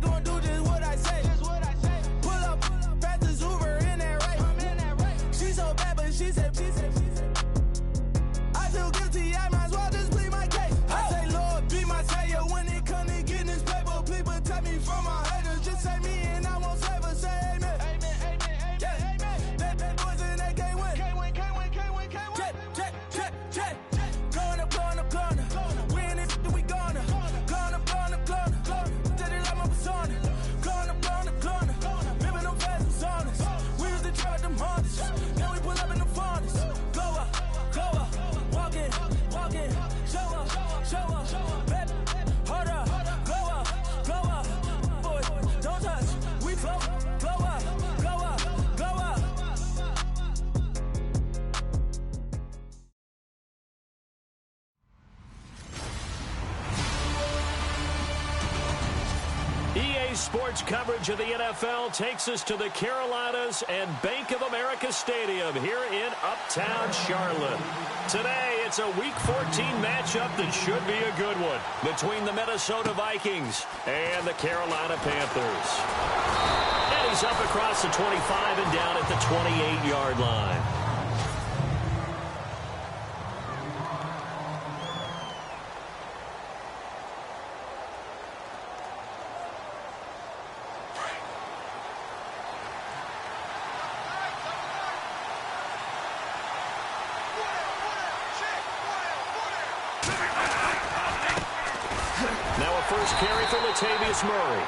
Gonna do just what I say. Pull up, Panthers Uber in that race. She so bad, but she said. I feel guilty, I might as well just plead my case. I say, Lord, be my savior when it comes to getting this paper. Please protect me from my haters. Just say me and I won't save her. Say amen. Bad boys and they can't win. Check. Going up. Win it, we gonna. Going up. Did it like my persona. Going up. Ripping them fast and saunas. We used to try them hardest. Now we pull up in the furnace. Go up. Walk in. Show up. Baby, hold up. Go up. Boy, don't touch. We float. Go up. EA Sports coverage of the NFL takes us to the Carolinas and Bank of America Stadium here in Uptown Charlotte. Today, it's a Week 14 matchup that should be a good one between the Minnesota Vikings and the Carolina Panthers. And he's up across the 25 and down at the 28-yard line. Now a first carry for Latavius Murray.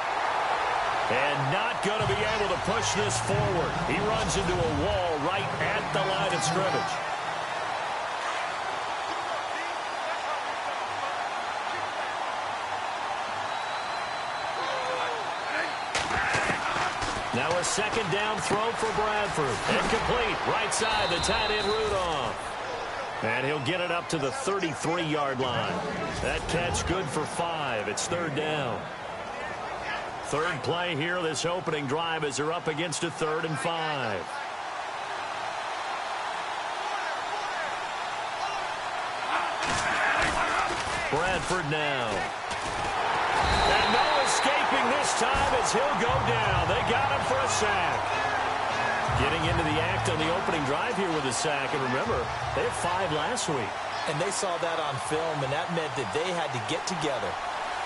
And not going to be able to push this forward. He runs into a wall right at the line of scrimmage. Now a second down throw for Bradford. Incomplete. Right side, the tight end Rudolph. And he'll get it up to the 33-yard line. That catch good for 5. It's third down. Third play here, this opening drive, as they're up against a 3rd and 5. Bradford now. And no escaping this time as he'll go down. They got him for a sack. Getting into the act on the opening drive here with a sack. And remember, they had 5 last week. And they saw that on film, and that meant that they had to get together.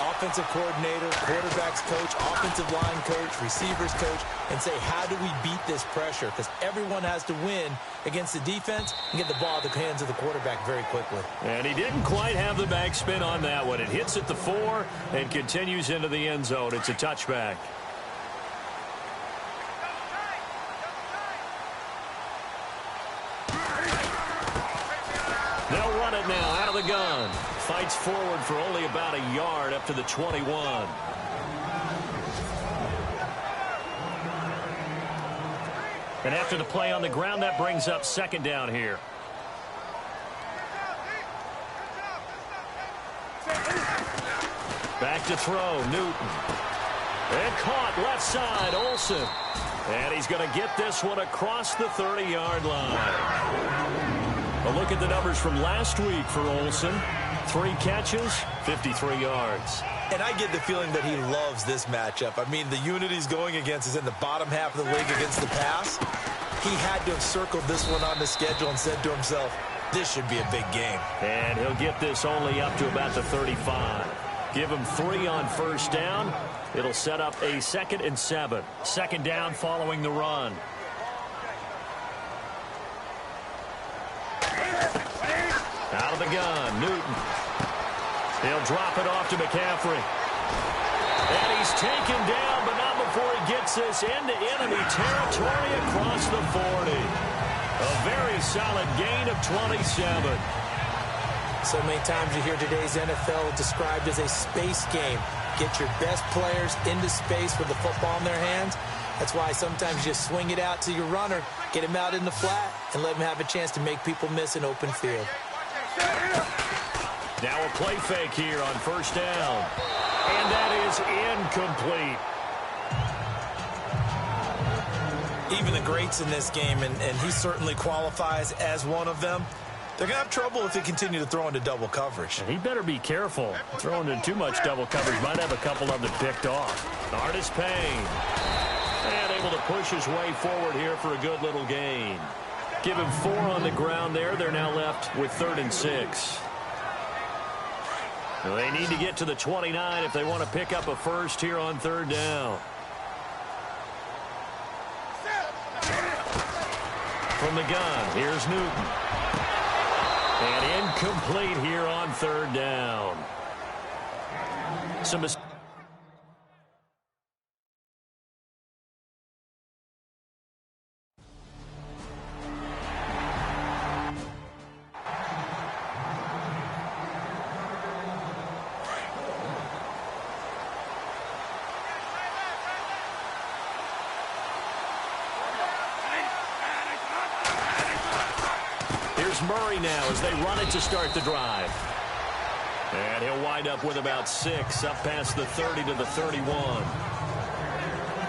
Offensive coordinator, quarterbacks coach, offensive line coach, receivers coach, and say, how do we beat this pressure? Because everyone has to win against the defense and get the ball at the hands of the quarterback very quickly. And he didn't quite have the backspin on that one. It hits at the 4 and continues into the end zone. It's a touchback. They'll run it now out of the gun. Fights forward for only about a yard up to the 21. And after the play on the ground, that brings up second down here. Back to throw, Newton. And caught left side, Olsen. And he's going to get this one across the 30-yard line. A look at the numbers from last week for Olsen. 3 catches, 53 yards. And I get the feeling that he loves this matchup. I mean, the unit he's going against is in the bottom half of the league against the pass. He had to have circled this one on the schedule and said to himself, this should be a big game. And he'll get this only up to about the 35. Give him 3 on first down. It'll set up a 2nd and 7. Second down following the run. Out of the gun, Newton. He'll drop it off to McCaffrey. And he's taken down, but not before he gets this into enemy territory across the 40. A very solid gain of 27. So many times you hear today's NFL described as a space game. Get your best players into space with the football in their hands. That's why sometimes you swing it out to your runner, get him out in the flat, and let him have a chance to make people miss an open field. Now a play fake here on first down. And that is incomplete. Even the greats in this game, and he certainly qualifies as one of them, They're going to have trouble if they continue to throw into double coverage. And he better be careful. Throwing into too much double coverage might have a couple of them picked off. Artis Payne. And able to push his way forward here for a good little gain. Give him 4 on the ground there. They're now left with 3rd and 6. They need to get to the 29 if they want to pick up a first here on 3rd down. From the gun, here's Newton. And incomplete here on 3rd down. Murray now as they run it to start the drive. And he'll wind up with about 6 up past the 30 to the 31.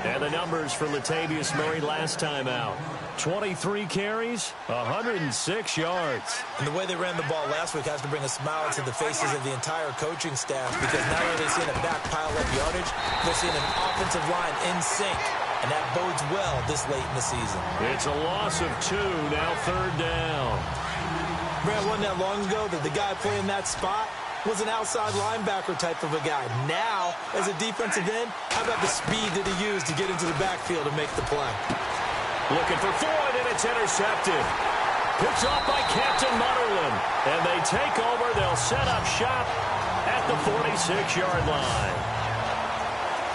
And the numbers for Latavius Murray last time out. 23 carries, 106 yards. And the way they ran the ball last week has to bring a smile to the faces of the entire coaching staff, because not only are they seeing a back pile up yardage, they're seeing an offensive line in sync. And that bodes well this late in the season. It's a loss of 2, now 3rd down. Brad, wasn't that long ago that the guy playing that spot was an outside linebacker type of a guy. Now, as a defensive end, how about the speed that he used to get into the backfield and make the play? Looking for Floyd, and it's intercepted. Picked off by Captain Mutterland. And they take over. They'll set up shop at the 46-yard line.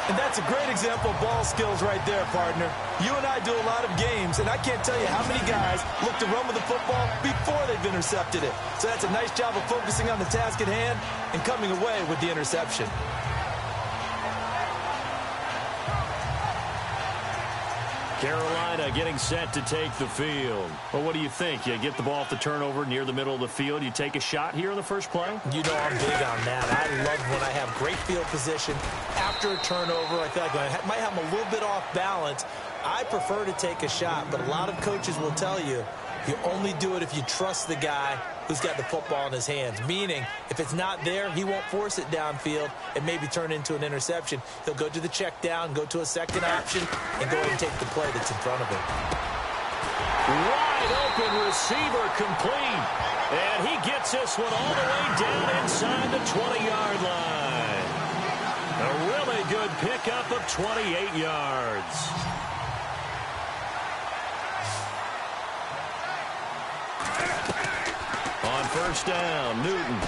And that's a great example of ball skills right there, partner. You and I do a lot of games, and I can't tell you how many guys look to run with the football before they've intercepted it. So that's a nice job of focusing on the task at hand and coming away with the interception. Carolina getting set to take the field. Well, what do you think? You get the ball off the turnover near the middle of the field. You take a shot here in the first play? You know I'm big on that. I love when I have great field position after a turnover. I feel like I might have them a little bit off balance. I prefer to take a shot, but a lot of coaches will tell you only do it if you trust the guy who's got the football in his hands. Meaning, if it's not there, he won't force it downfield and maybe turn into an interception. He'll go to the check down, go to a second option, and go ahead and take the play that's in front of him. Wide open receiver complete. And he gets this one all the way down inside the 20-yard line. A really good pickup of 28 yards. On first down, Newton.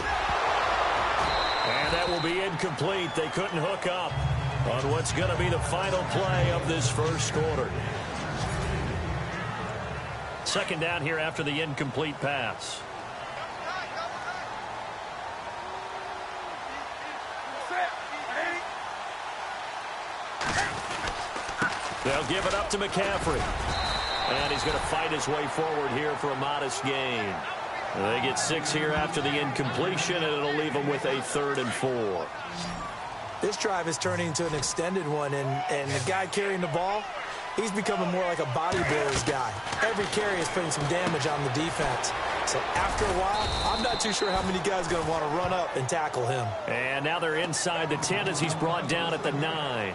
And that will be incomplete. They couldn't hook up on what's going to be the final play of this first quarter. Second down here after the incomplete pass. They'll give it up to McCaffrey. And he's going to fight his way forward here for a modest gain. They get 6 here after the incompletion, and it'll leave them with a 3rd and 4. This drive is turning into an extended one, and the guy carrying the ball, he's becoming more like a body blows guy. Every carry is putting some damage on the defense. So after a while, I'm not too sure how many guys are going to want to run up and tackle him. And now they're inside the 10 as he's brought down at the 9.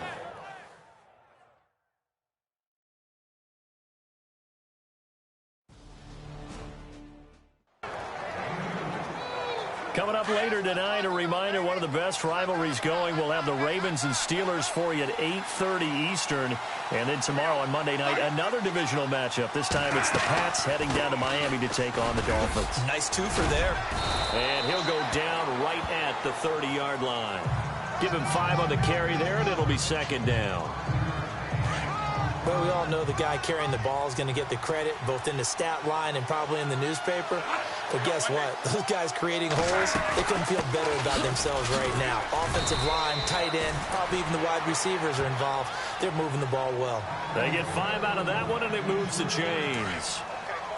Coming up later tonight, a reminder, one of the best rivalries going. We'll have the Ravens and Steelers for you at 8:30 Eastern. And then tomorrow on Monday night, another divisional matchup. This time it's the Pats heading down to Miami to take on the Dolphins. Nice twofer there. And he'll go down right at the 30-yard line. Give him 5 on the carry there, and it'll be second down. Well, we all know the guy carrying the ball is going to get the credit, both in the stat line and probably in the newspaper. But guess what? Those guys creating holes, they couldn't feel better about themselves right now. Offensive line, tight end, probably even the wide receivers are involved. They're moving the ball well. They get 5 out of that one, and it moves the chains.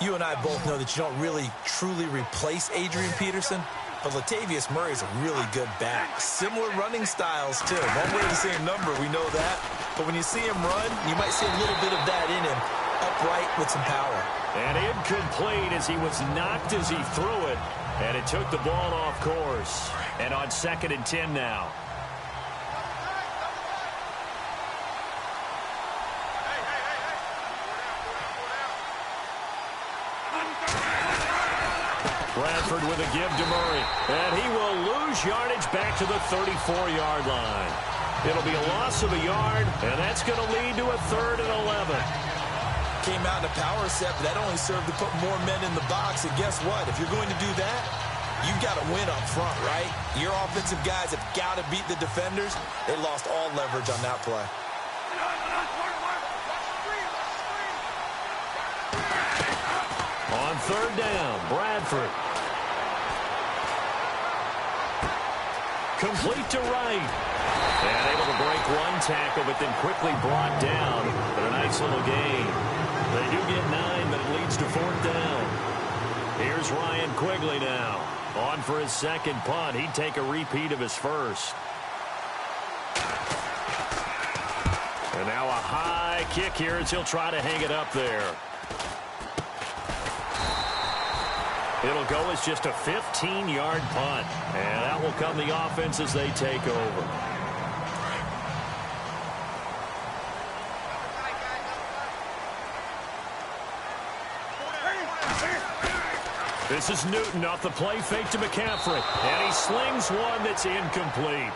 You and I both know that you don't really, truly replace Adrian Peterson. But Latavius Murray is a really good back. Similar running styles, too. Won't wear the same number, we know that. But when you see him run, you might see a little bit of that in him. Up upright with some power. And incomplete as he was knocked as he threw it. And it took the ball off course. And on 2nd and 10 now. Bradford with a give to Murray. And he will lose yardage back to the 34-yard line. It'll be a loss of a yard, and that's going to lead to a 3rd and 11. Came out in a power set, but that only served to put more men in the box. And guess what? If you're going to do that, you've got to win up front, right? Your offensive guys have got to beat the defenders. They lost all leverage on that play. On 3rd down, Bradford. Complete to Wright. And able to break one tackle, but then quickly brought down. But a nice little gain. They do get 9, but it leads to 4th down. Here's Ryan Quigley now. On for his 2nd punt. He'd take a repeat of his first. And now a high kick here as he'll try to hang it up there. It'll go as just a 15-yard punt. And that will come the offense as they take over. This is Newton off the play fake to McCaffrey. And he slings one that's incomplete.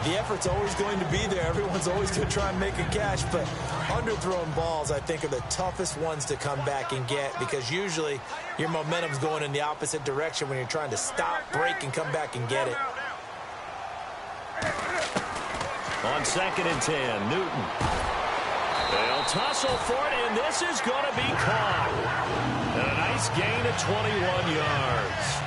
The effort's always going to be there. Everyone's always going to try and make a catch, but underthrown balls, I think, are the toughest ones to come back and get because usually your momentum's going in the opposite direction when you're trying to stop, break, and come back and get it. On 2nd and 10, Newton. They'll tussle for it, and this is going to be caught. And a nice gain of 21 yards.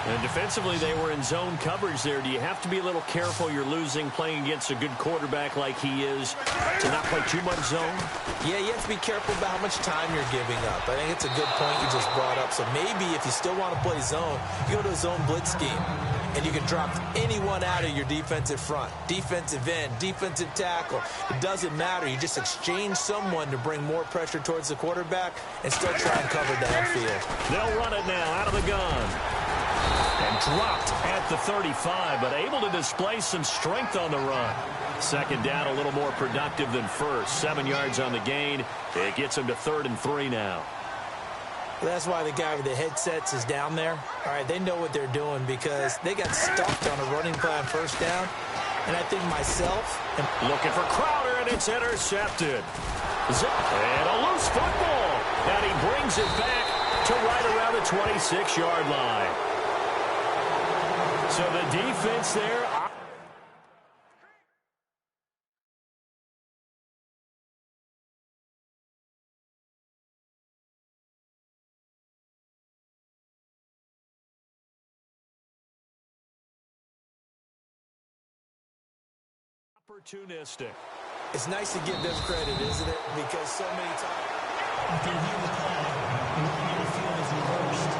And defensively, they were in zone coverage there. Do you have to be a little careful you're losing playing against a good quarterback like he is to not play too much zone? Yeah, you have to be careful about how much time you're giving up. I think it's a good point you just brought up. So maybe if you still want to play zone, you go to a zone blitz scheme. And you can drop anyone out of your defensive front. Defensive end, defensive tackle. It doesn't matter. You just exchange someone to bring more pressure towards the quarterback and still try and cover downfield. They'll run it now out of the gun. And dropped at the 35, but able to display some strength on the run. 2nd down, a little more productive than first. 7 yards on the gain. It gets him to 3rd and 3 now. Well, that's why the guy with the headsets is down there. All right, they know what they're doing because they got stuffed on a running play on 1st down. And I think myself... Looking for Crowder, and it's intercepted. And a loose football. And he brings it back to right around the 26-yard line. So the defense there... opportunistic. It's nice to give them credit, isn't it? Because so many times... After you hear the play, you want you to feel is reversed.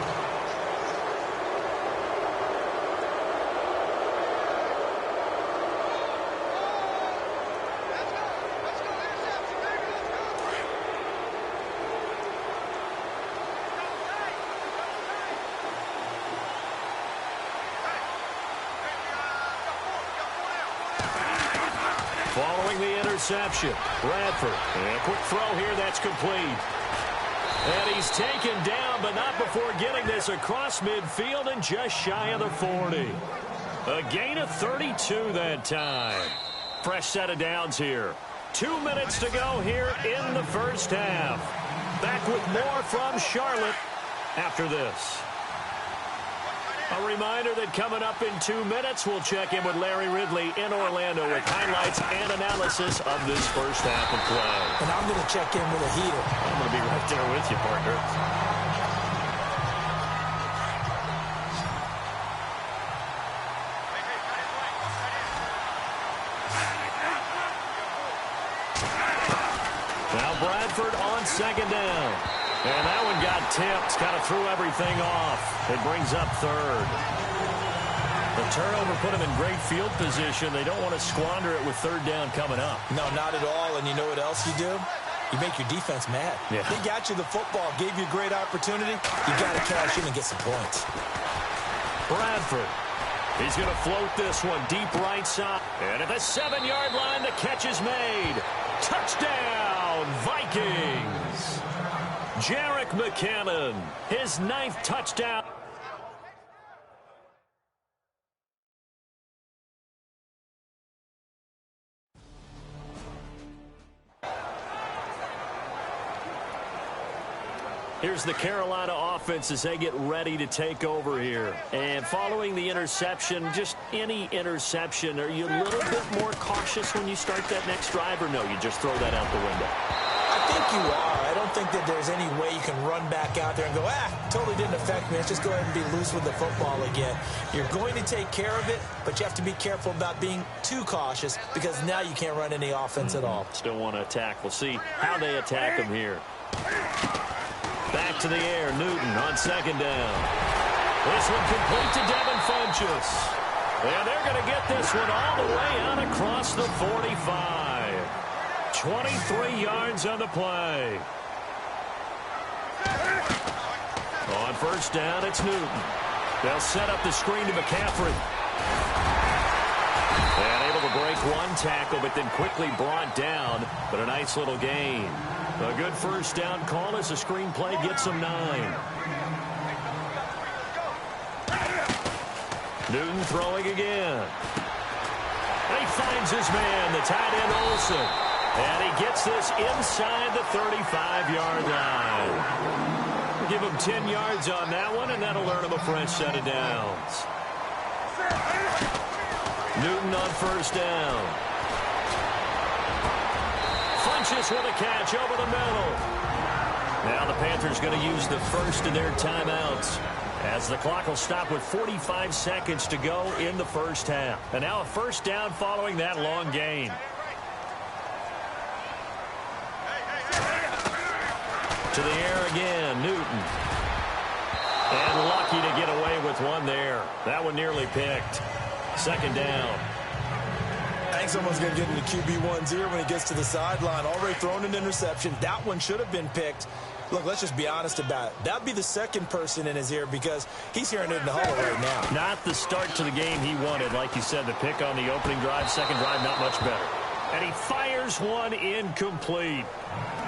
Following the interception, Bradford. And a quick throw here, that's complete. And he's taken down, but not before getting this across midfield and just shy of the 40. A gain of 32 that time. Fresh set of downs here. 2 minutes to go here in the 1st half. Back with more from Charlotte after this. A reminder that coming up in 2 minutes, we'll check in with Larry Ridley in Orlando with highlights and analysis of this 1st half of play. And I'm going to check in with a heater. I'm going to be right there with you, partner. Now Bradford on 2nd down. And that one got tipped, kind of threw everything off. It brings up 3rd. The turnover put them in great field position. They don't want to squander it with 3rd down coming up. No, not at all. And you know what else you do? You make your defense mad. Yeah. They got you the football, gave you a great opportunity. You got to cash in and get some points. Bradford. He's going to float this one deep right side. And at the 7-yard line, the catch is made. Touchdown, Vikings. Jerick McKinnon, his 9th touchdown. Here's the Carolina offense as they get ready to take over here. And following the interception, just any interception, are you a little bit more cautious when you start that next drive, or no, you just throw that out the window? I think you are. I don't think that there's any way you can run back out there and go, totally didn't affect me. Let's just go ahead and be loose with the football again. You're going to take care of it, but you have to be careful about being too cautious because now you can't run any offense at all. Still want to attack. We'll see how they attack them here. Back to the air, Newton on 2nd down. This one complete to Devin Funchess. And they're going to get this one all the way out across the 45. 23 yards on the play. On 1st down, it's Newton. They'll set up the screen to McCaffrey. And able to break one tackle, but then quickly brought down. But a nice little gain. A good 1st down call as the screen play gets him 9. Newton throwing again. And he finds his man, the tight end Olsen. And he gets this inside the 35-yard line. Give him 10 yards on that one, and that'll earn him a fresh set of downs. Newton on 1st down. Funchess with a catch over the middle. Now the Panthers going to use the first of their timeouts as the clock will stop with 45 seconds to go in the 1st half. And now a 1st down following that long gain. To the air again, Newton. And lucky to get away with one there. That one nearly picked. 2nd down. I think someone's going to get into QB1's ear when he gets to the sideline. Already thrown an interception. That one should have been picked. Look, let's just be honest about it. That'd be the 2nd person in his ear because he's hearing it in the huddle right now. Not the start to the game he wanted. Like you said, the pick on the opening drive, 2nd drive, not much better. And he fires one incomplete.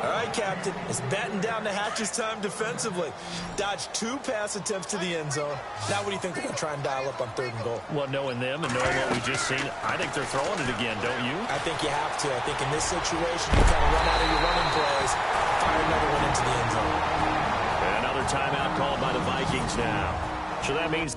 All right, Captain. It's batten down the hatches time defensively. Dodged 2 pass attempts to the end zone. Now what do you think they're going to try and dial up on 3rd and goal? Well, knowing them and knowing what we just seen, I think they're throwing it again, don't you? I think you have to. I think in this situation, you kind of run out of your running plays, fire another one into the end zone. And another timeout called by the Vikings now. So that means...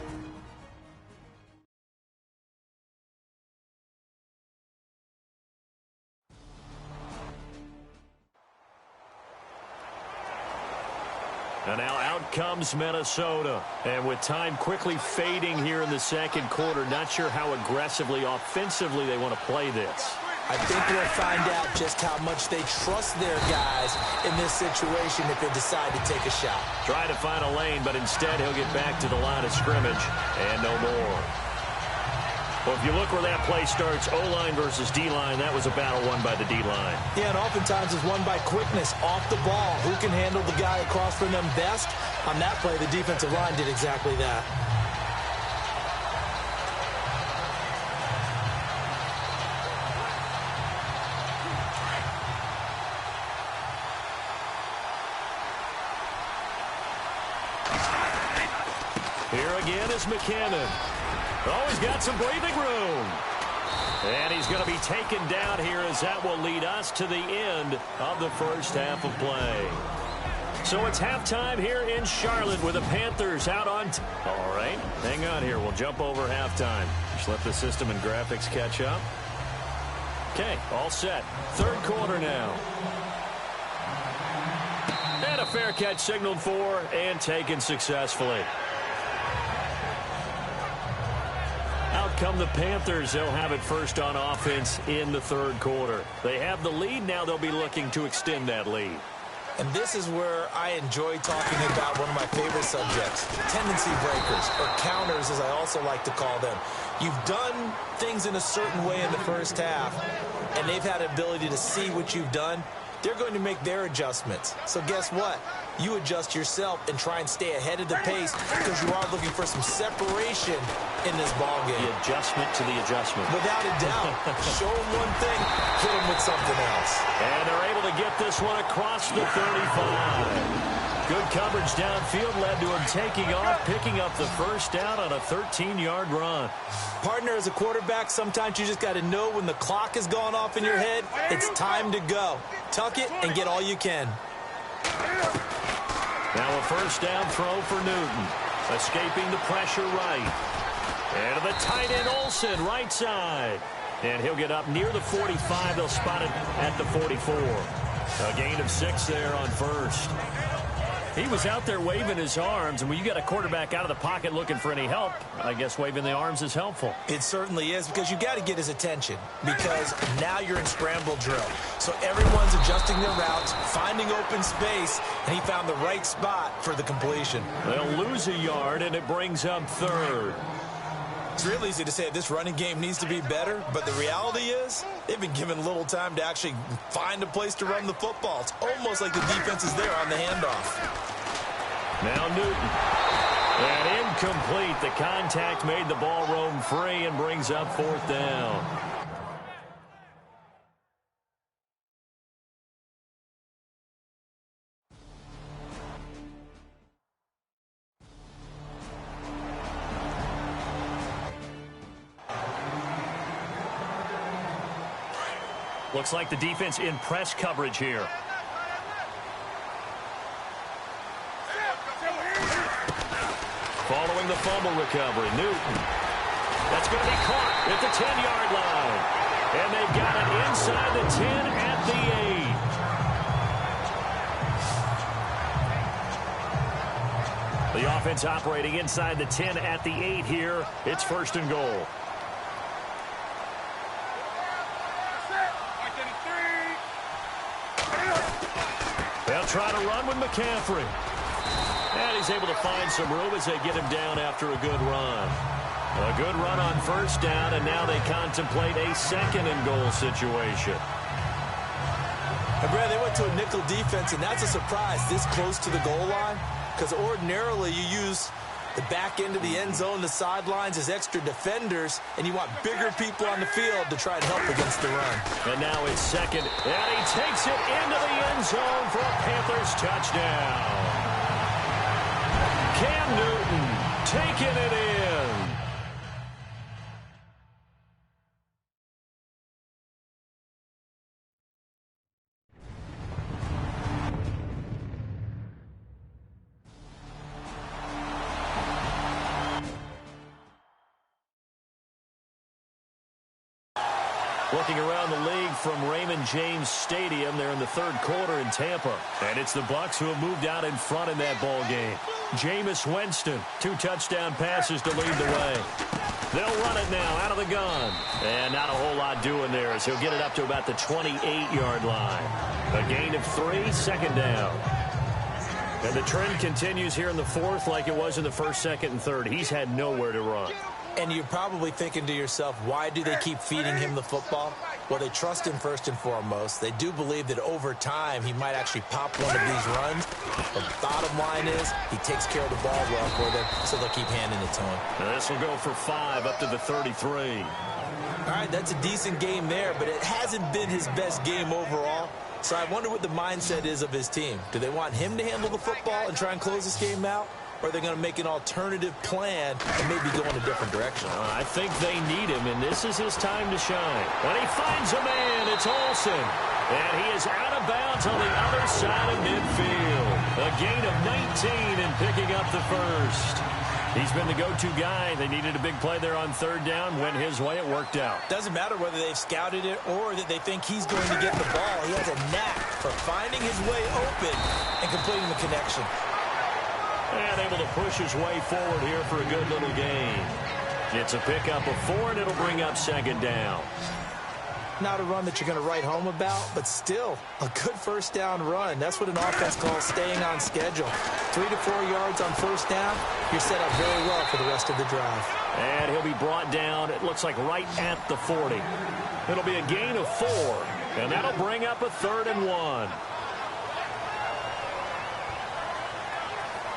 And now out comes Minnesota. And with time quickly fading here in the 2nd quarter, not sure how aggressively, offensively they want to play this. I think we'll find out just how much they trust their guys in this situation if they decide to take a shot. Try to find a lane, but instead he'll get back to the line of scrimmage and no more. Well, if you look where that play starts, O-line versus D-line, that was a battle won by the D-line. Yeah, and oftentimes it's won by quickness off the ball. Who can handle the guy across from them best? On that play, the defensive line did exactly that. Here again is McKinnon. Oh, he's got some breathing room. And he's going to be taken down here as that will lead us to the end of the 1st half of play. So it's halftime here in Charlotte with the Panthers out on... All right, hang on here. We'll jump over halftime. Just let the system and graphics catch up. Okay, all set. 3rd quarter now. And a fair catch signaled for and taken successfully. Out come the Panthers. They'll have it first on offense in the 3rd quarter. They have the lead. Now they'll be looking to extend that lead. And this is where I enjoy talking about one of my favorite subjects, tendency breakers, or counters as I also like to call them. You've done things in a certain way in the 1st half, and they've had the ability to see what you've done they're going to make their adjustments. So guess what? You adjust yourself and try and stay ahead of the pace because you are looking for some separation in this ballgame. The adjustment to the adjustment. Without a doubt. Show them one thing, hit them with something else. And they're able to get this one across the 35. Good coverage downfield led to him taking off, picking up the first down on a 13-yard run. Partner, as a quarterback, sometimes you just got to know when the clock has gone off in your head, it's time to go. Tuck it and get all you can. Now a first down throw for Newton. Escaping the pressure right. And to the tight end Olsen, right side. And he'll get up near the 45. They'll spot it at the 44. A gain of 6 there on first. He was out there waving his arms, and when you got a quarterback out of the pocket looking for any help, I guess waving the arms is helpful. It certainly is, because you got to get his attention, because now you're in scramble drill. So everyone's adjusting their routes, finding open space, and he found the right spot for the completion. They'll lose a yard, and it brings up third. It's real easy to say this running game needs to be better, but the reality is they've been given little time to actually find a place to run the football. It's almost like the defense is there on the handoff. Now Newton. And incomplete. The contact made the ball roam free and brings up fourth down. Looks like the defense in press coverage here. Following the fumble recovery, Newton. That's going to be caught at the 10-yard line. And they've got it inside the 10 at the 8. The offense operating inside the 10 at the 8 here. It's first and goal. They'll try to run with McCaffrey. And he's able to find some room as they get him down after a good run. A good run on first down, and now they contemplate a second and goal situation. And Brad, they went to a nickel defense, and that's a surprise this close to the goal line, because ordinarily you use the back end of the end zone, the sidelines as extra defenders, and you want bigger people on the field to try and help against the run. And now it's second, and he takes it into the end zone for a Panthers touchdown. Cam Newton taking it in. Looking around the league from Raymond James Stadium, they're in the third quarter in Tampa. And it's the Bucs who have moved out in front in that ball game. Jameis Winston, 2 touchdown passes to lead the way. They'll run it now out of the gun. And not a whole lot doing there as he'll get it up to about the 28-yard line. A gain of 3, second down. And the trend continues here in the fourth like it was in the first, second, and third. He's had nowhere to run. And you're probably thinking to yourself, why do they keep feeding him the football? Well, they trust him first and foremost. They do believe that over time he might actually pop one of these runs. But the bottom line is he takes care of the ball well for them, so they'll keep handing it to him. And this will go for 5 up to the 33. All right, that's a decent game there, but it hasn't been his best game overall. So I wonder what the mindset is of his team. Do they want him to handle the football and try and close this game out? Or are they going to make an alternative plan and maybe go in a different direction? I think they need him, and this is his time to shine. When he finds a man, it's Olsen. And he is out of bounds on the other side of midfield. A gain of 19 and picking up the first. He's been the go-to guy. They needed a big play there on third down. Went his way. It worked out. Doesn't matter whether they've scouted it or that they think he's going to get the ball. He has a knack for finding his way open and completing the connection. And able to push his way forward here for a good little gain. It's a pickup of 4, and it'll bring up second down. Not a run that you're going to write home about, but still a good first down run. That's what an offense calls staying on schedule. 3 to 4 yards on first down. You're set up very well for the rest of the drive. And he'll be brought down, it looks like right at the 40. It'll be a gain of 4. And that'll bring up a 3rd and 1.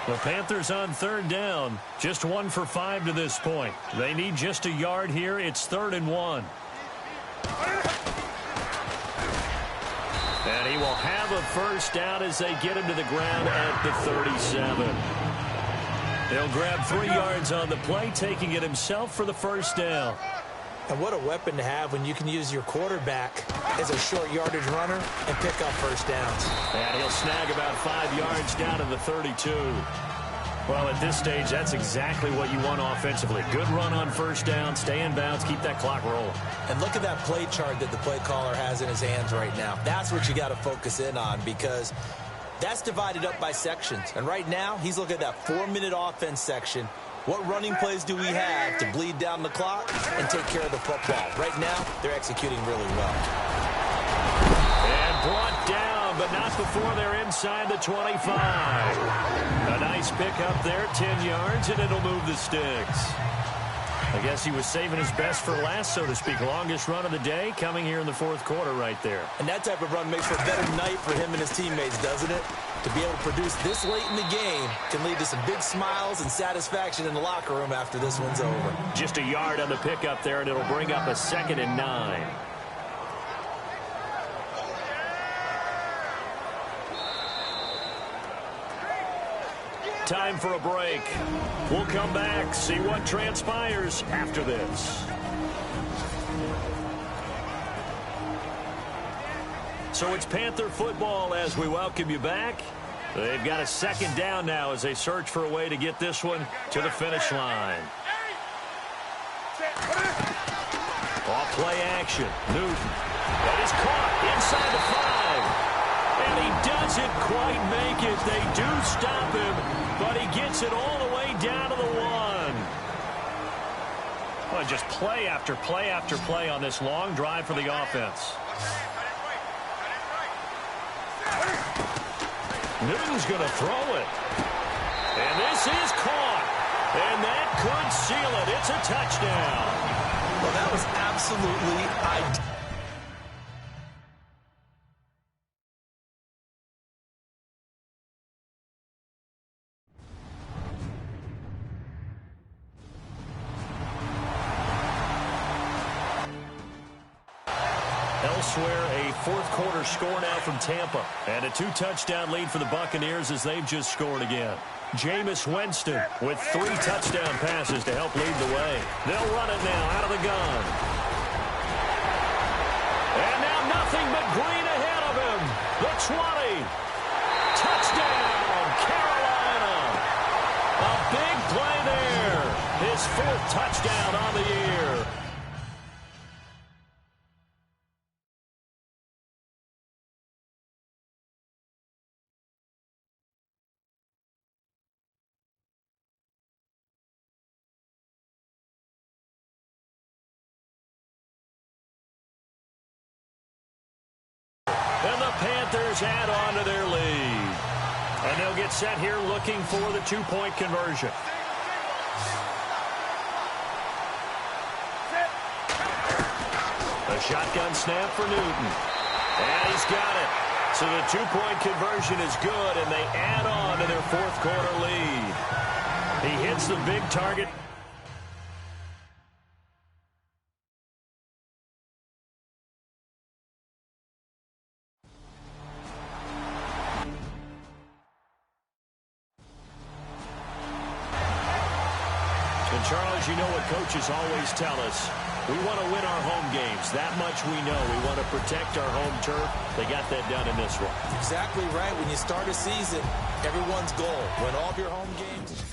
The Panthers on 3rd down. Just 1 for 5 to this point. They need just a yard here. It's 3rd and 1. And he will have a first down as they get him to the ground at the 37. He'll grab 3 yards on the play, taking it himself for the first down. And what a weapon to have when you can use your quarterback as a short yardage runner and pick up first downs. And he'll snag about 5 yards down to the 32. Well, at this stage, that's exactly what you want offensively. Good run on first down, stay in bounds, keep that clock rolling. And look at that play chart that the play caller has in his hands right now. That's what you got to focus in on, because that's divided up by sections. And right now, he's looking at that 4-minute offense section. What running plays do we have to bleed down the clock and take care of the football? Right now, they're executing really well. And brought down, but not before they're inside the 25. A nice pick up there, 10 yards, and it'll move the sticks. I guess he was saving his best for last, so to speak. Longest run of the day coming here in the 4th quarter right there. And that type of run makes for a better night for him and his teammates, doesn't it? To be able to produce this late in the game can lead to some big smiles and satisfaction in the locker room after this one's over. Just a yard on the pickup there, and it'll bring up a 2nd and 9. Time for a break. We'll come back, see what transpires after this. So it's Panther football as we welcome you back. They've got a 2nd down now as they search for a way to get this one to the finish line. Off play action. Newton. That is caught inside the 5. And he doesn't quite make it. They do stop him, but he gets it all the way down to the 1. Well, just play after play after play on this long drive for the offense. Newton's going to throw it. And this is caught. And that could seal it. It's a touchdown. Well, that was absolutely ideal. Elsewhere, a 4th quarter score now from Tampa. And a 2-touchdown lead for the Buccaneers as they've just scored again. Jameis Winston with 3 touchdown passes to help lead the way. They'll run it now out of the gun. And now nothing but green ahead of him. The 20. Touchdown, Carolina. A big play there. His 4th touchdown on the year. And the Panthers add on to their lead. And they'll get set here looking for the 2-point conversion. A shotgun snap for Newton. And he's got it. So the 2-point conversion is good, and they add on to their 4th quarter lead. He hits the big target. And Charles, you know what coaches always tell us. We want to win our home games. That much we know. We want to protect our home turf. They got that done in this one. Exactly right. When you start a season, everyone's goal, win all of your home games.